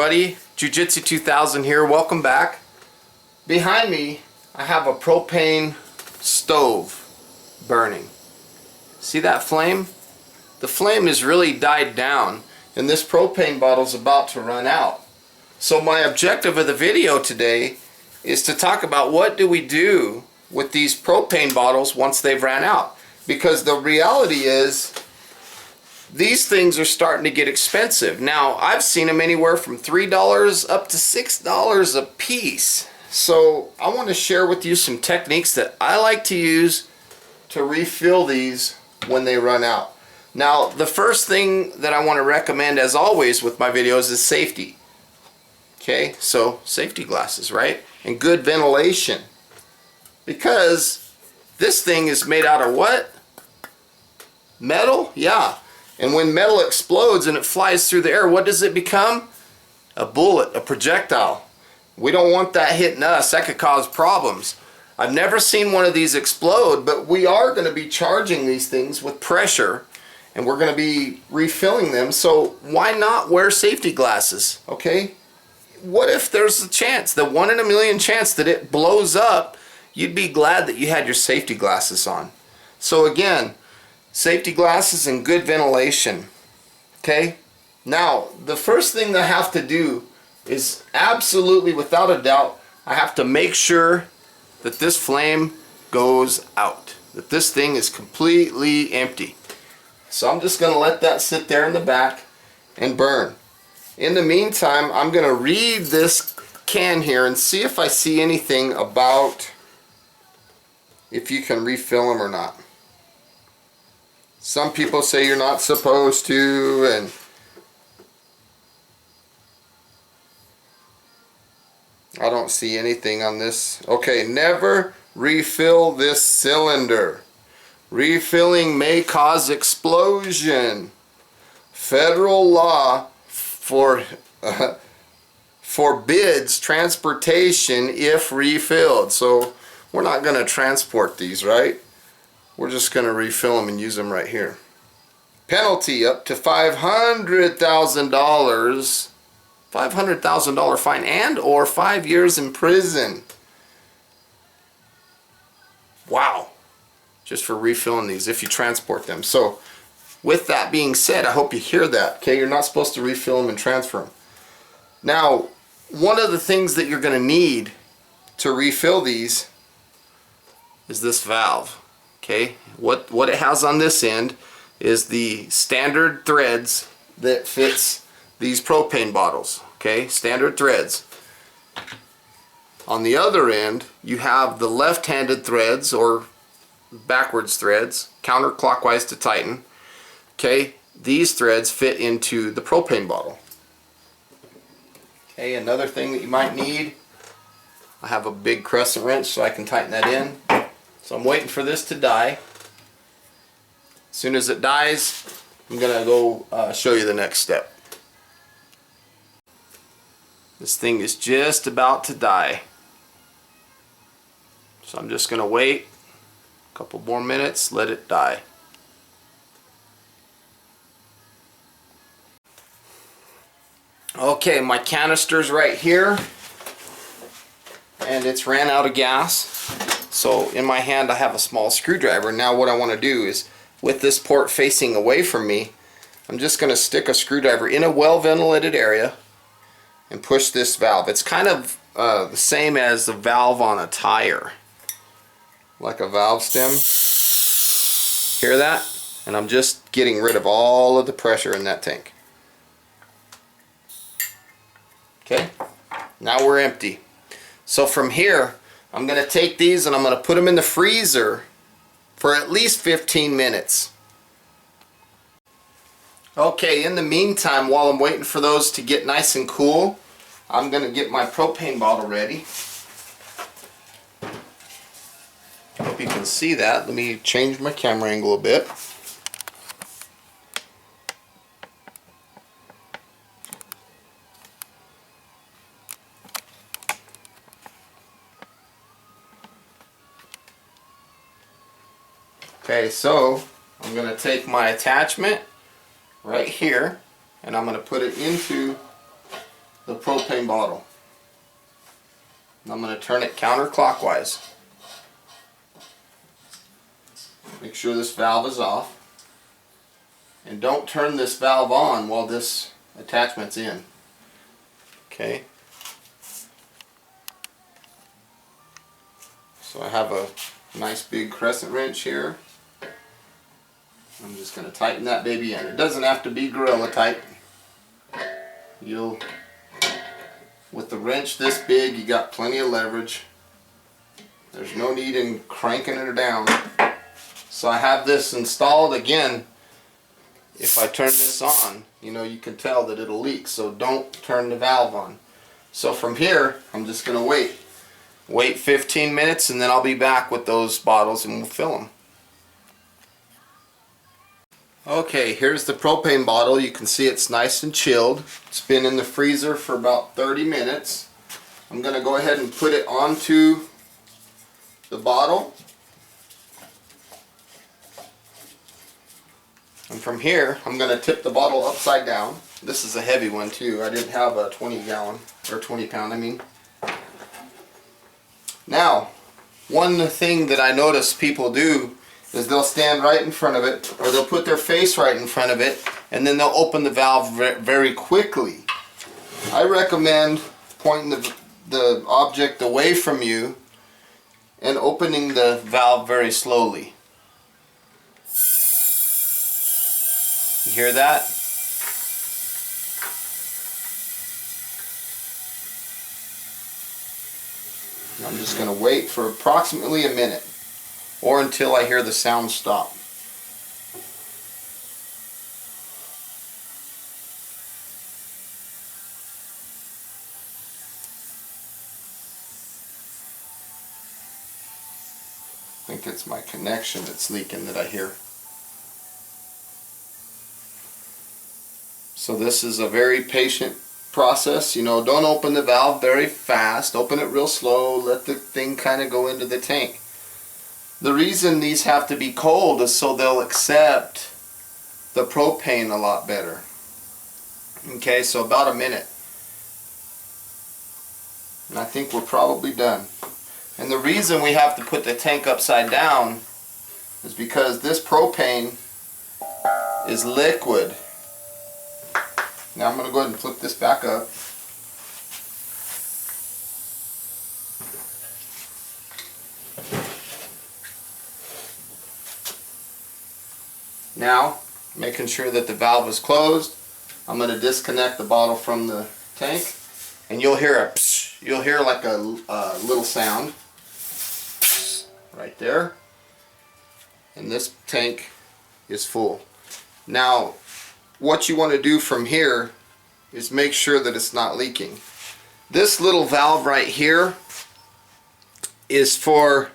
everybody, Jiu-Jitsu 2000 here, welcome back. Behind me I have a propane stove burning. See that flame? The flame has really died down and this propane bottle is about to run out. So my objective of the video today is to talk about what do we do with these propane bottles once they've ran out. Because the reality is these things are starting to get expensive. Now, I've seen them anywhere from $3 up to $6 a piece. So I want to share with you some techniques that I like to use to refill these when they run out. Now, the first thing that I want to recommend, as always with my videos, is safety. Okay, so safety glasses, right? And good ventilation. Because this thing is made out of what? Metal? Yeah. And when metal explodes and it flies through the air, what does it become? A bullet, a projectile. We don't want that hitting us. That could cause problems. I've never seen one of these explode, but we are going to be charging these things with pressure and we're going to be refilling them. So why not wear safety glasses? Okay? What if there's a chance, the 1 in a million chance that it blows up? You'd be glad that you had your safety glasses on. So again, safety glasses and good ventilation. Okay? Now, the first thing that I have to do is absolutely, without a doubt, I have to make sure that this flame goes out. That this thing is completely empty. So I'm just going to let that sit there in the back and burn. In the meantime, I'm going to read this can here and see if I see anything about if you can refill them or not. Some people say you're not supposed to, and I don't see anything on this. Okay, never refill this cylinder. Refilling may cause explosion. Federal law forbids transportation if refilled. So we're not going to transport these, right? We're just going to refill them and use them right here. Penalty up to $500,000. $500,000 fine and or 5 years in prison. Wow. Just for refilling these if you transport them. So with that being said, I hope you hear that. Okay, you're not supposed to refill them and transfer them. Now, one of the things that you're going to need to refill these is this valve. Okay, what it has on this end is the standard threads that fits these propane bottles. Okay, standard threads. On the other end, you have the left-handed threads or backwards threads, counterclockwise to tighten. Okay, these threads fit into the propane bottle. Okay, another thing that you might need, I have a big crescent wrench so I can tighten that in. So I'm waiting for this to die. As soon as it dies, I'm going to go show you the next step. This thing is just about to die. So I'm just going to wait a couple more minutes, let it die. Okay, my canister's right here and it's ran out of gas. So in my hand I have a small screwdriver. Now what I want to do is, with this port facing away from me, I'm just going to stick a screwdriver in a well ventilated area and push this valve. It's kind of the same as the valve on a tire, like a valve stem. Hear that? And I'm just getting rid of all of the pressure in that tank. Okay, now we're empty. So from here, I'm going to take these and I'm going to put them in the freezer for at least 15 minutes. Okay, in the meantime, while I'm waiting for those to get nice and cool, I'm going to get my propane bottle ready. Hope you can see that. Let me change my camera angle a bit. Okay, so I'm going to take my attachment right here and I'm going to put it into the propane bottle. And I'm going to turn it counterclockwise. Make sure this valve is off. And don't turn this valve on while this attachment's in. Okay. So I have a nice big crescent wrench here. I'm just going to tighten that baby in. It doesn't have to be gorilla tight. With the wrench this big, you got plenty of leverage. There's no need in cranking it down. So I have this installed. Again, if I turn this on, you know, you can tell that it'll leak. So don't turn the valve on. So from here, I'm just going to wait. Wait 15 minutes and then I'll be back with those bottles and we'll fill them. Okay, here's the propane bottle. You can see it's nice and chilled. It's been in the freezer for about 30 minutes. I'm going to go ahead and put it onto the bottle. And from here, I'm going to tip the bottle upside down. This is a heavy one too. I didn't have a 20 gallon, or 20 pound I mean. Now, one thing that I notice people do is they'll stand right in front of it, or they'll put their face right in front of it, and then they'll open the valve very quickly. I recommend pointing the object away from you and opening the valve very slowly. You hear that? I'm just going to wait for approximately a minute, or until I hear the sound stop. I think it's my connection that's leaking that I hear. So this is a very patient process. You know, don't open the valve very fast. Open it real slow. Let the thing kind of go into the tank. The reason these have to be cold is so they'll accept the propane a lot better. Okay, so about a minute. And I think we're probably done. And the reason we have to put the tank upside down is because this propane is liquid. Now I'm going to go ahead and flip this back up. Now, making sure that the valve is closed, I'm going to disconnect the bottle from the tank, and you'll hear a psh, you'll hear like a little sound right there, and this tank is full. Now, what you want to do from here is make sure that it's not leaking. This little valve right here is for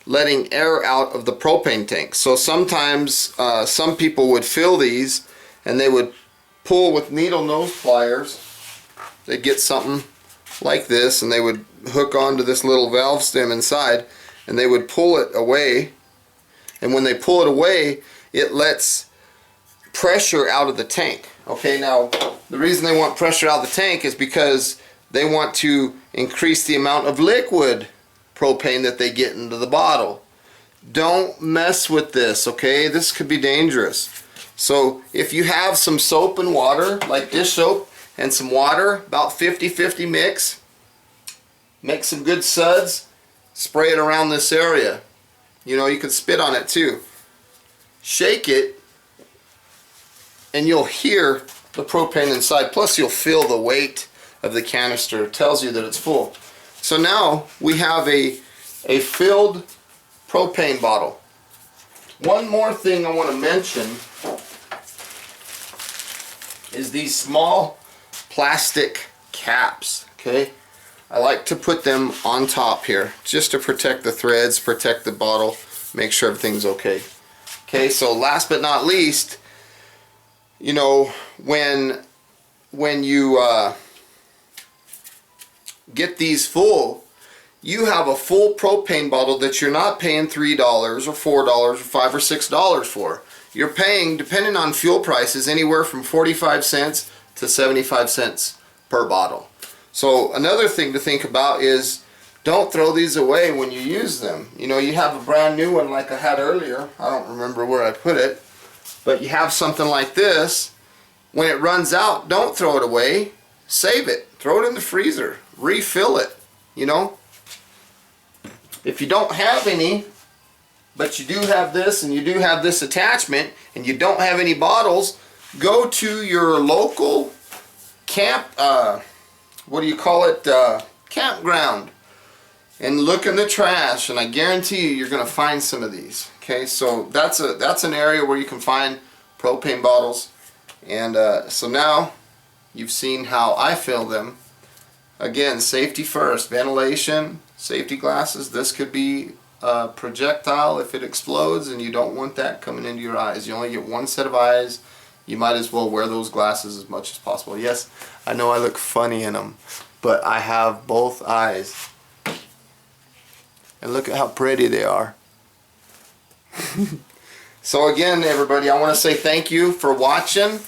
letting air out of the propane tank. So sometimes some people would fill these and they would pull with needle nose pliers. They'd get something like this and they would hook onto this little valve stem inside and they would pull it away, and when they pull it away, it lets pressure out of the tank. Okay, now the reason they want pressure out of the tank is because they want to increase the amount of liquid propane that they get into the bottle. Don't mess with this, okay? This could be dangerous. So if you have some soap and water, like dish soap and some water, about 50-50 mix, make some good suds, spray it around this area. You know, you could spit on it too. Shake it and you'll hear the propane inside, plus you'll feel the weight of the canister. It tells you that it's full. So now we have a filled propane bottle. One more thing I want to mention is these small plastic caps. Okay, I like to put them on top here just to protect the threads, protect the bottle, make sure everything's okay. Okay, so last but not least, you know, when you get these full, you have a full propane bottle that you're not paying $3 or $4 or $5 or $6 for. You're paying, depending on fuel prices, anywhere from 45 cents to 75 cents per bottle. So another thing to think about is don't throw these away when you use them. You know, you have a brand new one like I had earlier. I don't remember where I put it. But you have something like this. When it runs out, don't throw it away. Save it. Throw it in the freezer. Refill it. You know? If you don't have any, but you do have this and you do have this attachment and you don't have any bottles, go to your local camp, what do you call it, campground, and look in the trash, and I guarantee you you're going to find some of these. Okay, so that's an area where you can find propane bottles. And so now you've seen how I fill them. Again, safety first, ventilation, safety glasses. This could be a projectile if it explodes, and you don't want that coming into your eyes. You only get one set of eyes. You might as well wear those glasses as much as possible. Yes, I know I look funny in them, but I have both eyes. And look at how pretty they are. So again, everybody, I want to say thank you for watching.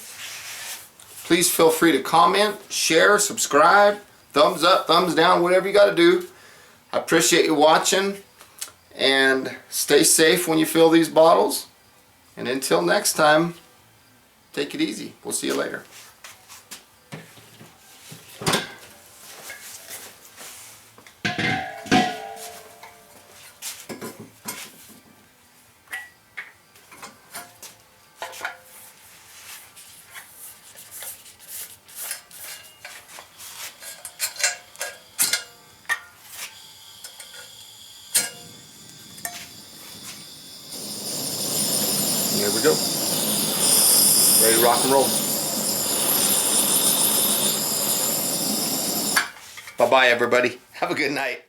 Please feel free to comment, share, subscribe, thumbs up, thumbs down, whatever you got to do. I appreciate you watching, and stay safe when you fill these bottles. And until next time, take it easy. We'll see you later. Here we go. Ready to rock and roll. Bye-bye, everybody. Have a good night.